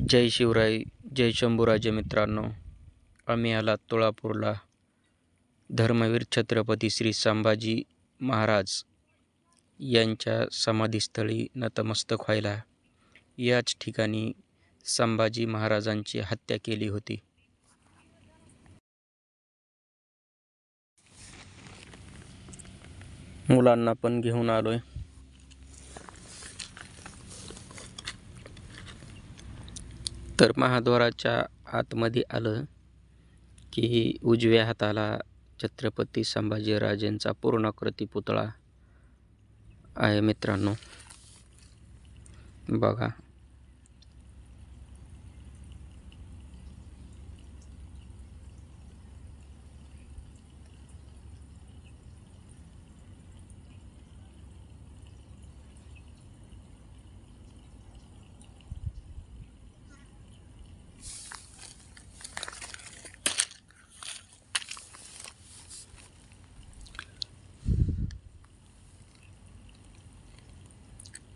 जय शिवराय, जय शंभूराजे मित्रांनो. आम्ही आलात तुळापूरला धर्मवीर छत्रपती श्री संभाजी महाराज यांच्या समाधीस्थळी नतमस्तक व्हायला. याच ठिकाणी संभाजी महाराजांची हत्या केली होती. मुलांना पण घेऊन आलोय. तर महाद्वाराच्या आतमध्ये आलं की उजव्या हाताला छत्रपती संभाजीराजेंचा पूर्णाकृती पुतळा आहे मित्रांनो, बघा.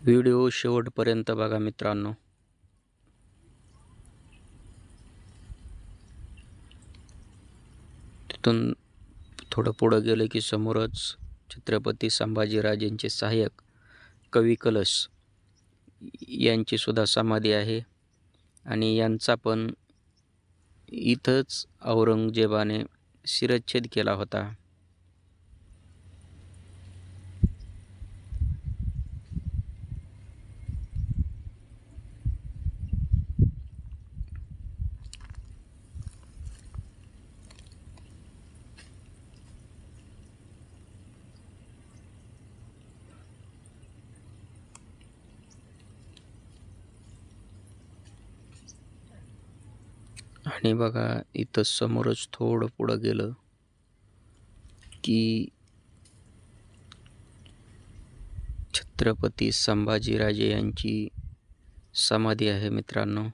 व्हिडिओ शेवटपर्यंत बघा मित्रांनो. तिथून थोडं पुढं गेलं की समोरच छत्रपती संभाजीराजेंचे सहाय्यक कवी कलश यांची सुद्धा समाधी आहे आणि यांचा पण इथंच औरंगजेबाने शिरच्छेद केला होता. आणि बघा इथं समोरच थोडं पुढं गेलं की छत्रपती संभाजीराजे यांची समाधी आहे मित्रांनो.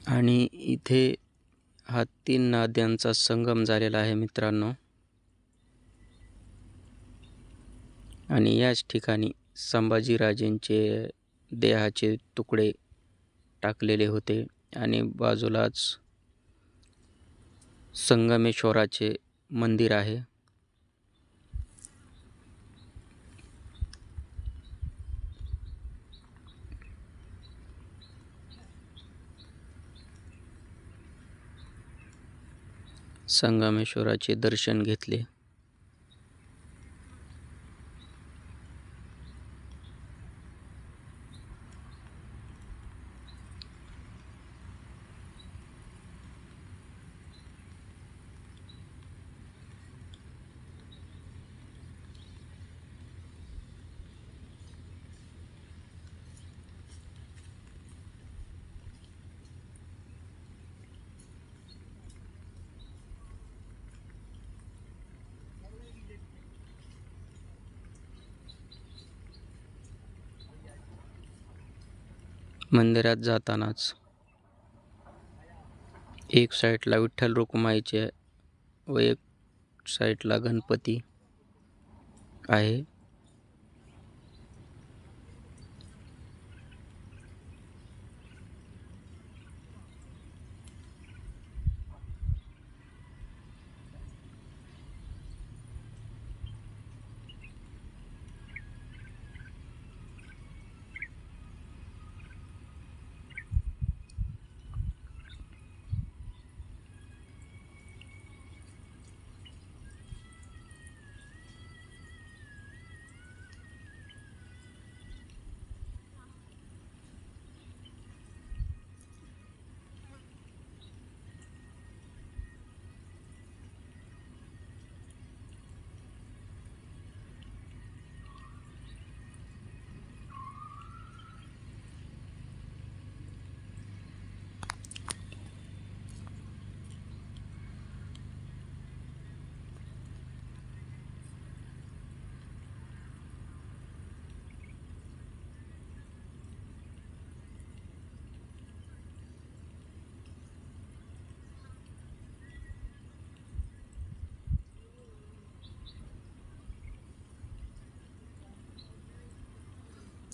आणि इथे हा 3 नद्यांचा संगम झालेला आहे मित्रांनो. आणि याच ठिकाणी संभाजीराजेंचे देहाचे तुकडे टाकलेले होते आणि बाजूलाच संगमेश्वराचे मंदिर आहे. संगमेश्वराचे दर्शन घेतले. मंदिरात जातानाच एक साईडला विठ्ठल रुक्माईचे व एक साईडला गणपती आहे.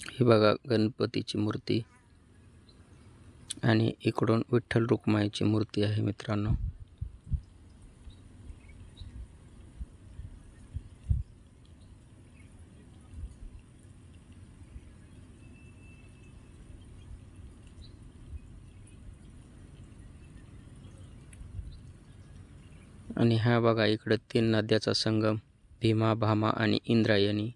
ही बघा गणपतीची मूर्ती आणि इकडून विठ्ठल रुक्माईची मूर्ती आहे मित्रांनो. आणि हा बघा इकडे 3 नद्याचा संगम भीमा, भामा आणि इंद्रायणी.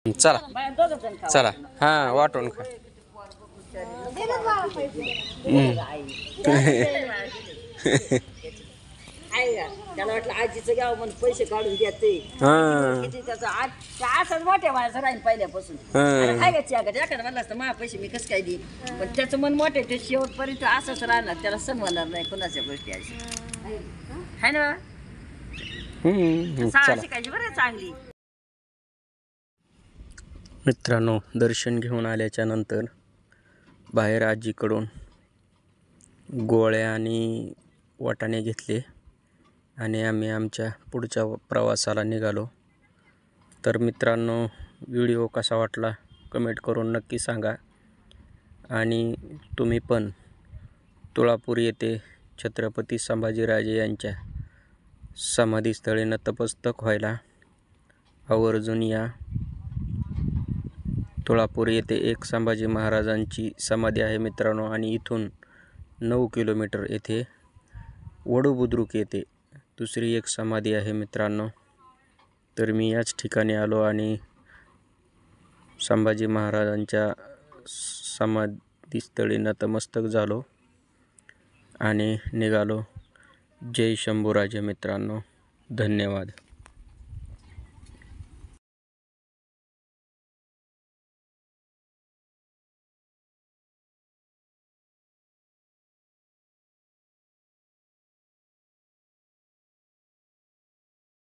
चला चला हा वाटून खा. त्याला वाटलं आजीचं गाव म्हणून पैसे काढून देते. किती त्याचा असंच मोठ्या माणसं राहील पहिल्यापासून. काय घ्यायची अगं एखादं म्हणलं असतं मा पैसे मी कसं काय देईन, पण त्याचं मन मोठे ते शेवटपर्यंत असंच राहणार, त्याला सणवणार नाही कोणाच्या गोष्टी अशी आहे ना. शाळा शिकायची बरं चांगली. मित्रांनो, दर्शन घेऊन आल्याच्या नंतर बाहेर आजीकडून गोळ्या आणि वाटाणे घेतले आणि आम्ही आमच्या पुढच्या प्रवासाला निघालो. तर मित्रांनो, व्हिडिओ कसा वाटला कमेंट करून नक्की सांगा. आणि तुम्ही पण तुळापूर येथे छत्रपती संभाजीराजे यांच्या समाधीस्थळी नतमस्तक व्हायला आवर्जून या. तुळापूर येथे एक संभाजी महाराजांची समाधी आहे मित्रांनो, आणि इथून 9 किलोमीटर येथे वडूबुद्रुक येथे दुसरी एक समाधी आहे मित्रांनो. तर मी याच ठिकाणी आलो आणि संभाजी महाराजांच्या समाधीस्थळी नतमस्तक झालो आणि निघालो. जय शंभूराजे मित्रांनो, धन्यवाद.